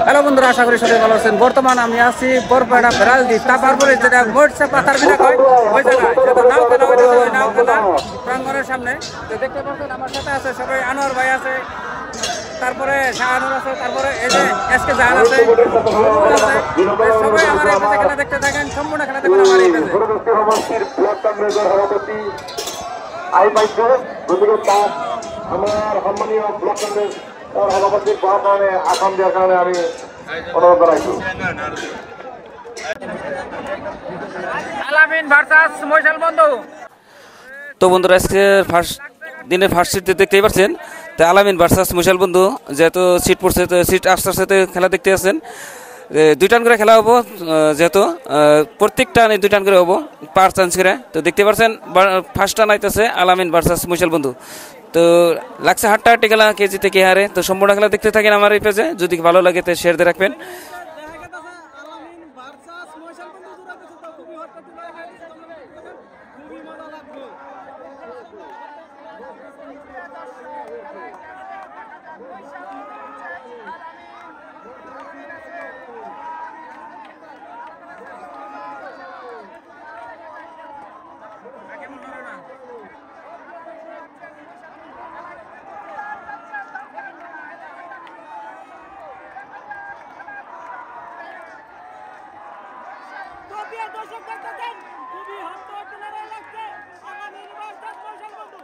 Hello বন্ধুরা, আশা করি সবাই ভালো আছেন। বর্তমান আমি আছি বরপেটা বেড়ালদি তারপরে যেটা মোটসা পাতার বিনা হয় ওই জায়গায় যেটা নাও খেলা হইতেছে, ওই নাও খেলা প্রাঙ্গণের সামনে। তো দেখতে পাচ্ছেন আমার সাথে আছে সবাই, আনোয়ার ভাই আছে, তারপরে শাহানুর আছে, তারপরে এই যে এসকে জাহান আছে, সবাই আমার এই পেজে খেলা দেখতে থাকেন, সম্পূর্ণ খেলা দেখবেন আমার এই পেজে। আমার সম্মানীয় ব্লক কংগ্রেস সভাপতি পাওয়ার কারণে আসন দেওয়ার কারণে আমি অনুরোধ জানাইছি। আলামিন ভার্সাস মৈশাল বন্ধু। তো বন্ধুরা, আজকে দিনের ফার্স্ট সিট দেখতেই পাচ্ছেন। তো আলামিন ভার্সাস মৈশাল বন্ধু, যেহেতু সিট পড়ছে, তো সিট আস্তে আস্তে খেলা দেখতে আসছেন। 2 টান করে খেলা হবো, যেহেতু প্রত্যেকটা 2 টান করে হবো, পার চান্স করে। তো দেখতে পাচ্ছেন ফার্স্ট টান আইতেছে আলামিন ভার্সাস মৈশাল বন্ধু। তো লাগছে হাট্টাহাট্টি খেলা, কে জিতে কে হারে। তো সম্পূর্ণ খেলা দেখতে থাকেন আমার এই পেজে। যদি ভালো লাগে তো শেয়ার দিয়ে রাখবেন। দর্শক দেখতেছেন খুবই হাস্যকর লড়াই লাগছে আলামিন ভার্সাস মৈশাল বন্ধু।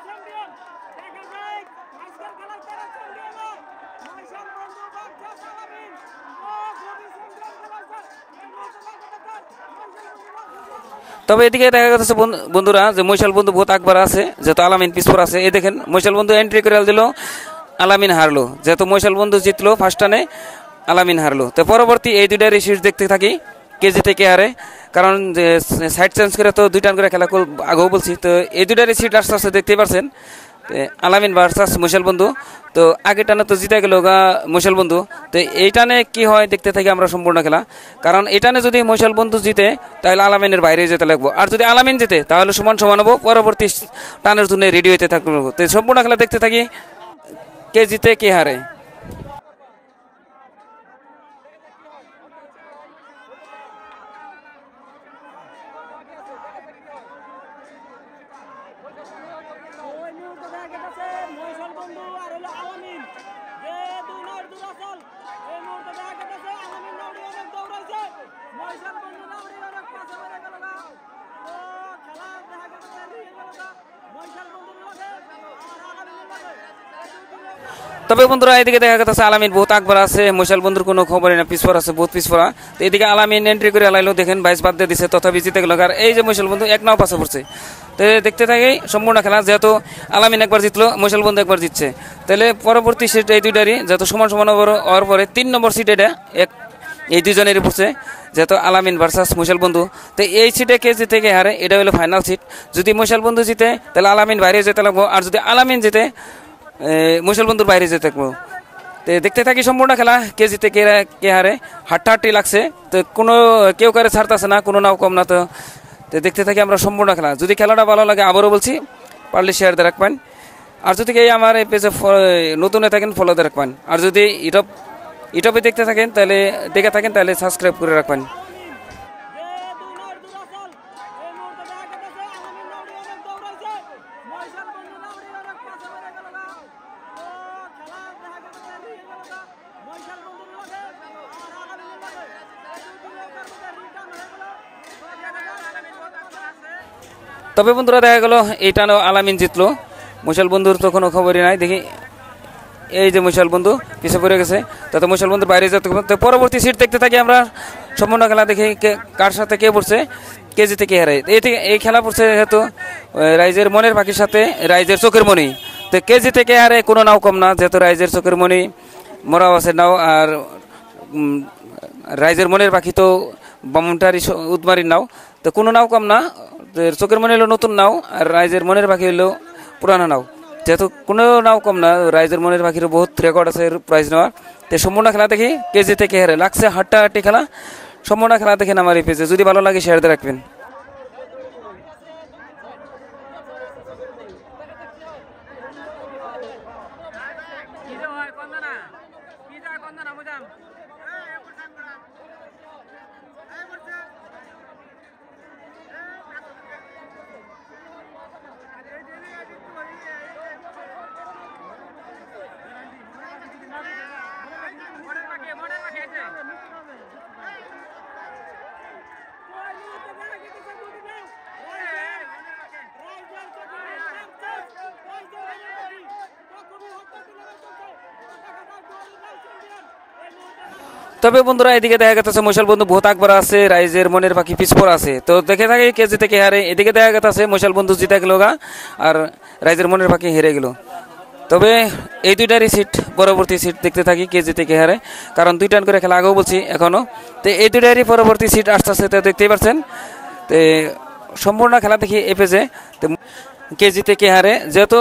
চ্যাম্পিয়ন দেখা যায় আজকের খেলার তারা চ্যাম্পিয়ন মৈশাল বন্ধু ভার্সাস আলামিন। তবে এদিকে দেখা যাচ্ছে বন্ধুরা যে মৈশাল বন্ধু বহুত আকবার আছে, যেহেতু আলামিন পিছপর আছে। এই দেখেন মৈশাল বন্ধু এন্ট্রি করে দিল, আলামিন হারলো। যেহেতু মৈশাল বন্ধু জিতলো ফার্স্ট টানে, আলামিন হারলো। তো পরবর্তী এই 2টার শেষ দেখতে থাকি, কে জিতে কে হারে। কারণ সাইড চেঞ্জ করে তো 2 টান করে খেলা আগেও বলছি। তো এই 2টার সিট আস্তে আস্তে দেখতেই পারছেন, আলামিন ভার্সাস মৈশাল বন্ধু। তো আগে টানে তো জিতে গেল মৈশাল বন্ধু। তো এই টানে কি হয় দেখতে থাকি আমরা সম্পূর্ণ খেলা। কারণ এই টানে যদি মৈশাল বন্ধু জিতে তাহলে আলামিনের বাইরে যেতে লাগবো, আর যদি আলামিন জিতে তাহলে সমান সমান হবো, পরবর্তী টানের জন্য রেডি হইতে থাকবো। তো সম্পূর্ণ খেলা দেখতে থাকি, কে জিতে কে হারে। মৈশাল বন্ধু আর হলো আলামিন, যে 2 নার দুরাচল। এই মুহূর্তে দেখা গেছে আলামিন নাউরি অনেক দৌড়াইছে, মৈশাল বন্ধু নাউরি অনেক পাশে বেড়ে গেল গা। তো খেলা দেখা গেছে রিয়ে গেল গা মৈশাল বন্ধুর লাগে আর আলামিনের লাগে। তবে বন্ধুরা এদিকে দেখা যাচ্ছে আলামিন বহুত আকবার আছে, মৈশাল বন্ধুর কোনো খবরই না, পিছপর আছে, বহুত পিছপরা। তো এদিকে আলামিন এন্ট্রি করে আলাইলো, দেখেন 22 বাদ দিয়ে দিছে, তথাপি জিতে গেল। আর এই যে মৈশাল বন্ধু 1 নাও পাশে পড়ছে। তো দেখতে থাকি সম্পূর্ণ খেলা, যেহেতু আলামিন একবার জিতলো, মৈশাল বন্ধু একবার জিতছে। তাহলে পরবর্তী সিট এই 2টারই, যেহেতু সমান সমান হওয়ার পরে 3 নম্বর সিট এটা এই 2 জনেরই পড়ছে, যেহেতু আলামিন ভার্সাস মৈশাল বন্ধু। তো এই সিটে কে জিতে কে হারে, এটা হলো ফাইনাল সিট। যদি মৈশাল বন্ধু জিতে তাহলে আলামিন বাইরে যেতে লাগবো, আর যদি আলামিন জিতে মৈশাল বন্ধুর বাইরে যেতে থাকবো। তো দেখতে থাকি সম্পূর্ণ খেলা, কে জিতে কে হারে। হাট্টাহাট্টি লাগছে, তো কোনো কেউ কারে ছাড়তেছে না, কোনো নাও কম না। তো দেখতে থাকি আমরা সম্পূর্ণ খেলা। যদি খেলাটা ভালো লাগে আবারও বলছি, পারলে শেয়ার দিয়ে রাখবেন। আর যদি আমার এই পেজে নতুন হয়ে থাকেন ফলো দিয়ে রাখবেন। আর যদি ইউটিউবে দেখতে থাকেন তাহলে সাবস্ক্রাইব করে রাখবেন। তবে বন্ধুরা দেখা গেল এইটা আলামিন জিতলো, মৈশাল বন্ধুর তো কোনো খবরই নাই। দেখি এই যে মৈশাল বন্ধু পিছিয়ে পড়ে গেছে, তাতে মৈশাল বন্ধুর বাইরে যেতে। তো পরবর্তী সিট দেখতে থাকি আমরা সম্পূর্ণ খেলা, দেখি কার সাথে কে পড়ছে, কে জিতে কে হারে। এই খেলা পড়ছে যেহেতু রাইজের মনের পাখির সাথে রাইজের চোখের মনি। তো কে জিতে কে হারে কোনো নাও কম না, যেহেতু রাইজের চোখের মনি মরাবাসের নাও, আর রাইজের মনের পাখি তো বামুনটারি উদমারির নাও। তো কোনো নাও কম না, চোখের মনে হলো নতুন নাও, আর রাইজের মনের পাখি হলো পুরানো নাও। যেহেতু কোনো নাও কম না, রাইজের মনের পাখিরও বহুত রেকর্ড আছে প্রাইজ নেওয়ার। তো সম্পূর্ণ খেলা দেখি কে জিতে কে হারে। লাগছে হাট্টাহাট্টি খেলা, সম্পূর্ণ খেলা দেখেন আমার এই পেজে। যদি ভালো লাগে শেয়ার দিয়ে রাখবেন। কি হয় কন্দনা, কি যায় কন্দনা। তবে বন্ধুরা এদিকে দেখা গেছে মশাল বন্ধু বহুত আকবর আছে, রাইজের মনের পাখি পিছপর আছে। তো দেখে থাকে কে জিতে কে হারে। এদিকে দেখা গেছে মশাল বন্ধু জিতে গেল গা, আর রাইজের মনের পাখি হেরে গেল। তবে এই দুইটারই সিট, পরবর্তী সিট দেখতে থাকি কে জিতে কে হারে, কারণ 2 টান করে খেলা আগেও বলছি এখনো। তো এই দুইটারই পরবর্তী সিট আসতে তো দেখতেই পাচ্ছেন। তো সম্পূর্ণ খেলা দেখি এ পেজে তো কে জিতে কে হারে। যেহেতু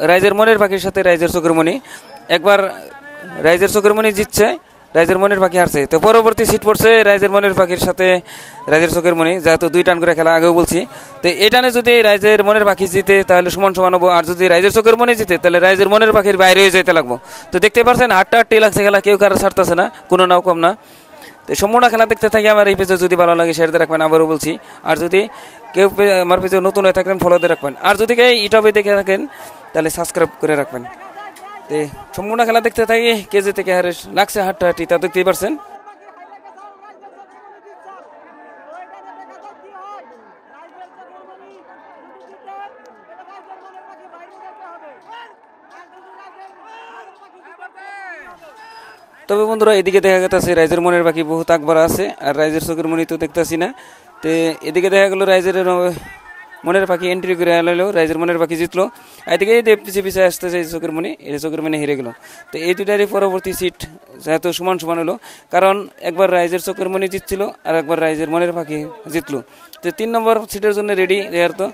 রাইজের মনের পাখির সাথে রাইজের চোখের মণি, একবার রাইজের চোখের মণি জিতছে, রাইজের মনের পাখি হারছে। তো পরবর্তী সিট পড়ছে রাইজের মনের পাখির সাথে রাইজের চোখের মণি, যেহেতু 2 টান করে খেলা আগেও বলছি। তো এই টানে যদি রাইজের মনের পাখি জিতে তাহলে সমান সমান হবো, আর যদি রাইজের চোখের মণি জিতে তাহলে রাইজের মনের পাখির বাইরে হয়ে যেতে লাগবো। তো দেখতে পাচ্ছেন 8টা লাগছে খেলা, কেউ কারো ছাড়তেছে না, কোনো নাও কম না। তো সম্পূর্ণ খেলা দেখতে থাকি। আমার এই পেজে যদি ভালো লাগে শেয়ার দিয়ে রাখবেন, আবারও বলছি। আর যদি কেউ আমার পেজে নতুন হয়ে থাকেন ফলো দিয়ে রাখবেন, আর যদি কেউ ইউটিউবে দেখে থাকেন তাহলে সাবস্ক্রাইব করে রাখবেন। তো সম্পূর্ণ খেলা দেখতে থাকি কে জিতে কে হারে। লাগছে হাঁটাহাঁটি, তা দেখতেই পারছেন। তবে বন্ধুরা এদিকে দেখা গেছে রাইজের মনের পাখি বহুত আকবর আছে, আর রাইজের চোখের মনি তো দেখতেছি না। তো এদিকে দেখা গেল রাইজের মনের পাখি এন্ট্রি করে আলাইলো, রাইজের মনের পাখি জিতলো। এদিকে পিছিয়ে পিছিয়ে আসতেছে চোখের মনি, এই চোখের মনি হেরে গেল। তো এই দুটারই পরবর্তী সিট যেহেতু সমান সমান হলো, কারণ একবার রাইজের চোখের মনি জিতছিল আর একবার রাইজের মনের পাখি জিতলো। তো 3 নম্বর সিটের জন্য রেডি রেয়ার তো,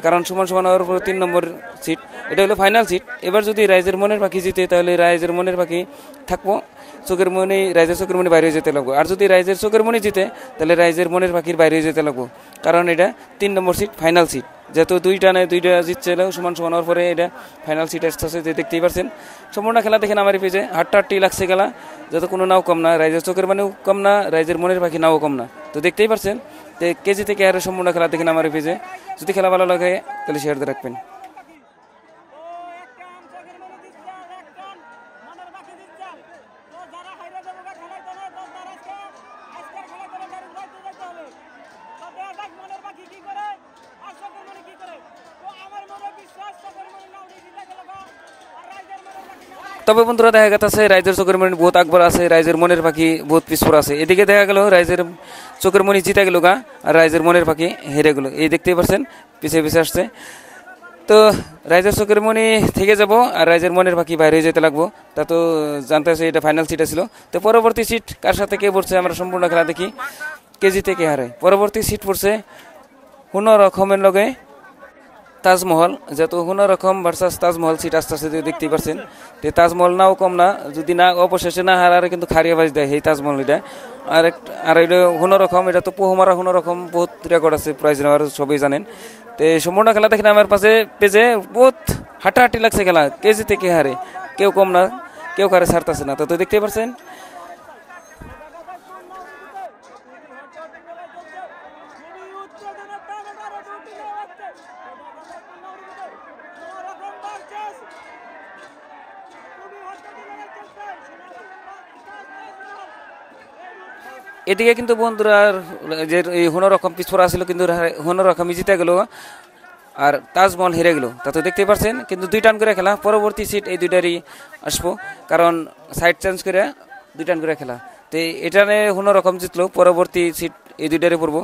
কারণ সমান সমান হওয়ার পর 3 নম্বর সিট, এটা হলো ফাইনাল সিট। এবার যদি রাইজের মনের পাখি জিতে তাহলে রাইজের মনের পাখি থাকবো, চোখের মনি রাইজের চোখের মনি বাইরে যেতে লাগবো। আর যদি রাইজের চোখের মনি জিতে তাহলে রাইজের মনের পাখির বাইরে যেতে লাগবো, কারণ এটা 3 নম্বর সিট ফাইনাল সিট। যেহেতু 2 টানে 2টা জিতছিল সমান সমান হওয়ার পরে এটা ফাইনাল সিট আসতেছে, যে দেখতেই পারছেন। সম্পূর্ণ খেলা দেখেন আমার পেজে, হাঁট্টি লাগছে খেলা, যাতে কোনো নাও কম না, রাইজের চোখের মনিও কম না, রাইজের মনের পাখি নাও কম না। তো দেখতেই পারছেন। তো কেজি থেকে আর সম্পূর্ণ খেলা দেখেন আমার পেজে। যদি খেলা ভালো লাগে তাহলে শেয়ার দিয়ে রাখবেন। তবে বন্ধুরা দেখা গেছে রাইজের চোখের মনি বহুত আকবর আছে, রাইজের মনের পাখি বহুত পিছপর আছে। এদিকে দেখা গেল রাইজের চোখের মনি জিতে গেল গা, আর রাইজের মনের পাখি হেরে গেল। এই দেখতেই পাচ্ছেন পিছিয়ে পিছিয়ে আসছে। তো রাইজের চোখের মনি থেকে যাব, আর রাইজের মনের পাখি বাইরে যেতে লাগবো। তা তো জানতে আছে এটা ফাইনাল সিট ছিল। তো পরবর্তী সিট কার সাথে কে পড়ছে আমরা সম্পূর্ণ খেলা দেখি কে জিতে কে হারে। পরবর্তী সিট পড়ছে হুনর রকমের লগে তাজমহল, যেহেতু হুনর রকম ভার্সাস তাজমহল সিট আসতে আসতে দেখতেই পারছেন। তো তাজমহল নাও কম না, যদি না অবশেষে না হারারে কিন্তু খারিয়া বাজ দেয় এই তাজমহল। এটা আর এটা হুনর রকম, এটা তো পোহমারা হুনর রকম বহুত রেকর্ড আছে, প্রাইজ নেওয়ার সবাই জানেন। তো সম্পূর্ণ খেলা দেখেন আমার পাশে পেজে, বহুত হাঁটাহাঁটি লাগছে খেলা, কে জিতে কে হারে, কেউ কম না কেউ কারে ছাড়তেছে না। তো দেখতেই পারছেন। এদিকে কিন্তু বন্ধুরা যে হুনর রকম পিছপড়া ছিল, কিন্তু হুনর রকমই জিতে গেল আর তাজমহল হেরে গেল। তা তো দেখতেই পারছেন। কিন্তু 2 টান করে খেলা, পরবর্তী সিট এই দুইটারই আসবো, কারণ সাইড চেঞ্জ করে 2 টান করে খেলা। তো এটা হুনর রকম জিতলো, পরবর্তী সিট এই দুইটারই পড়বো।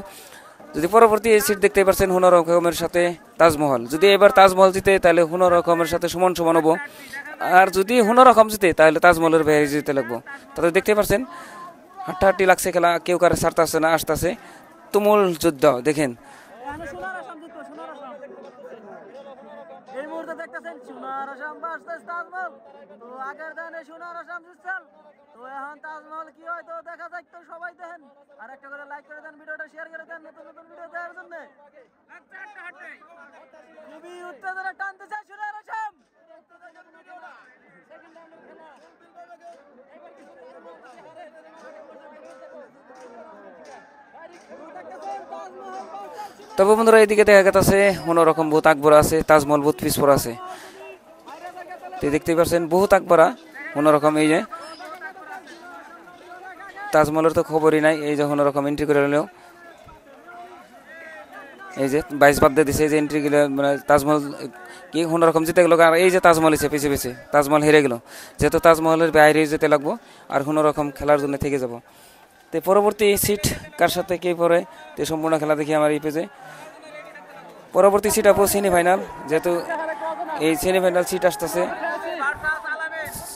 যদি পরবর্তী এই সিট দেখতেই পারছেন হুনর রকমের সাথে তাজমহল, যদি এবার তাজমহল জিতে তাহলে হুনর রকমের সাথে সমান সমান হবো, আর যদি হুনর রকম জিতে তাহলে তাজমহলের বাইরে যেতে লাগবো। তাতে দেখতেই পারছেন হাঁটাহাঁটি লাগছে খেলা, কেউ কারে ছাড়তেছে না, আসতেছে তুমুল যুদ্ধ দেখেন। এই মুহূর্তে দেখতেছেন সোনার আসাম ভার্সেস তাজমহল। তো আগের দিনে সোনার আসাম জিতছেন, তো এখন তাজমহল কি হয় তো দেখা যাক। তো সবাই দেখেন, আর একটা করে লাইক করে দেন, ভিডিওটা শেয়ার করে দেন নতুন নতুন ভিডিও দেখার জন্য। খুবই উত্তেজনা টানতেছে সোনার আসাম। তবে বন্ধুরা এদিকে দেখা গেছে অন্যরকম বহুত আকবরা আছে, তাজমহল বহুত পিছপর আছে। তো দেখতেই পাচ্ছেন বহুত আকবরা অন্যরকম। এই যে তাজমহলের তো খবরই নাই, এই যে অন্যরকম এন্ট্রি করে নিল। এই যে 22 বাদ দিয়ে দিছে, এই যে এন্ট্রি গেলে মানে তাজমহল কি অন্যরকম জিতে গেল। আর এই যে তাজমহল এসে পিছিয়ে পিছিয়ে তাজমহল হেরে গেল, যেহেতু তাজমহলের বাইরে যেতে লাগবো আর অন্যরকম খেলার জন্য থেকে যাব। তো পরবর্তী সিট কার সাথে কে পড়ে তো সম্পূর্ণ খেলা দেখি আমার এই পেজে। পরবর্তী সিট আপু সেমিফাইনাল, যেহেতু এই সেমিফাইনাল সিট আসতেছে।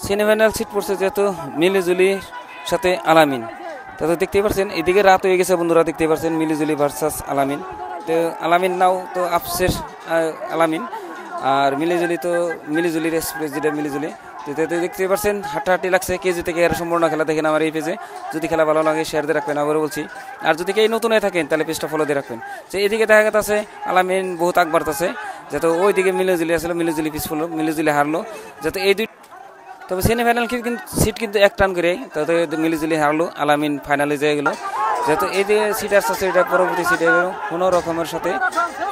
সেমিফাইনাল সিট পড়ছে যেহেতু মিলিজুলির সাথে আলামিন। তো দেখতেই পাচ্ছেন এদিকে রাত হয়ে গেছে বন্ধুরা, দেখতেই পাচ্ছেন মিলিজুলি ভার্সাস আলামিন। তো আলামিন নাও তো আফসের আলামিন, আর মিলিজুলির এক্সপ্রেস যেটা মিলিজুলি। তো দেখতে পাচ্ছেন হাঁটাহাঁটি লাগছে, কে জিতে কে আর সম্পূর্ণ খেলা দেখেন আমার এই পেজে। যদি খেলা ভালো লাগে শেয়ার দিয়ে রাখবেন, আবারও বলছি। আর যদি কে নতুন হয়ে থাকেন তাহলে পেজটা ফলো দিয়ে রাখবেন। যে এদিকে দেখা গেছে আলামিন বহুত আগ বাড়তেছে, যেহেতু ওইদিকে মিলিজুলি আসলে মিলিজুলি পিছফল, মিলিজুলি হারলো। যাতে এই দুই তবে সেমিফাইনাল সিট কিন্তু এক টান করে তাতে মিলিজুলি হারলো, আলামিন ফাইনালে যেয়ে গেল। যেহেতু এই যে সিট আসছে এটা পরবর্তী সিটে গেল কোনো রকমের সাথে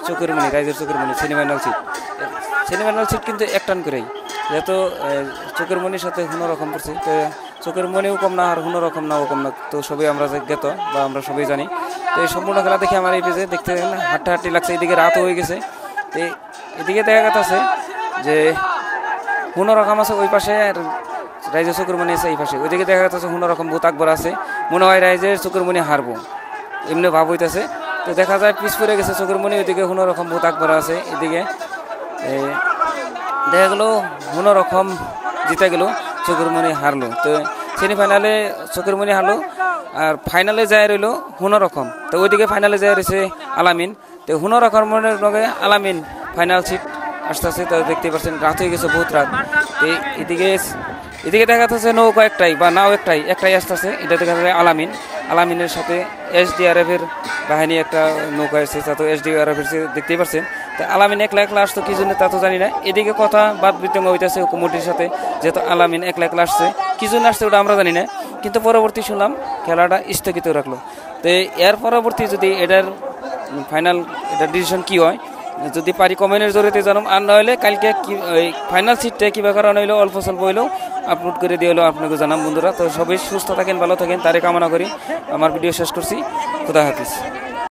চোখেরমণি, রাইজের চোখেরমণি সেমিফাইনাল সিট কিন্তু এক টান করেই, যেহেতু চোখেরমণির সাথে কোনো রকম করছে। তো চোখেরমণিও কম না আর কোনো রকম নাও কম না, তো সবই আমরা জ্ঞাত বা আমরা সবাই জানি। তো এই সম্পূর্ণ খেলা দেখে আমার এই পেজে দেখতে হাঁটাহাঁটি লাগছে। এদিকে রাত হয়ে গেছে, তো এদিকে দেখা গেছে যে কোনো রকম আছে ওই পাশে, আর রাইজের চোখেরমণি আছে এই পাশে। ওইদিকে দেখা যাচ্ছে কোনো রকম ভূত আকবর আছে, মনে হয় রাইজের চোখেরমণি হারবো এমনি ভাব হইতেছে। তো দেখা যায় পিছ পড়ে গেছে চোখেরমণি, ওইদিকে কোনো রকম ভূত আকবর আছে। এদিকে দেখা গেলো কোনো রকম জিতে গেল, চোখেরমণি হারলো। তো সেমিফাইনালে চোখেরমণি হারলো, আর ফাইনালে যায় রইলো কোনো রকম। তো ওইদিকে ফাইনালে যায় রয়েছে আলামিন। তো কোনো রকমের লগে আলামিন ফাইনাল সিট আসতেছে। তো দেখতে পাচ্ছেন রাত হয়ে গেছে, বহুত রাত। তো এদিকে দেখা যাচ্ছে নৌকা একটাই বা নাও একটাই আসতেছে। এটা দেখা যাচ্ছে আলামিনের সাথে SDRF-এর বাহিনী একটা নৌকা এসেছে। তা তো SDRF দেখতেই পাচ্ছেন। তো আলামিন একলা আসতো কি জন্য তা তো জানি না। এদিকে কথা বাদ বিতঙ্গ হইতেছে কমিটির সাথে, যেহেতু আলামিন একলা আসছে, কি জন্য আসছে ওটা আমরা জানি না। কিন্তু পরবর্তী শুনলাম খেলাটা স্থগিত রাখলো। তো এর পরবর্তী যদি এটার ফাইনাল ডিসিশন কি হয়, যদি পারি কমেন্টের জরিতে জানাম। আর নইলে কালকে কি ফাইনাল সিটটা কীভাবে কারণ হইলো অল্প স্বল্প হইলেও আপলোড করে দিয়ে হলেও আপনাকে জানাম বন্ধুরা। তো সবাই সুস্থ থাকেন, ভালো থাকেন, তারে কামনা করি। আমার ভিডিও শেষ করছি। খুদা হাফিজ।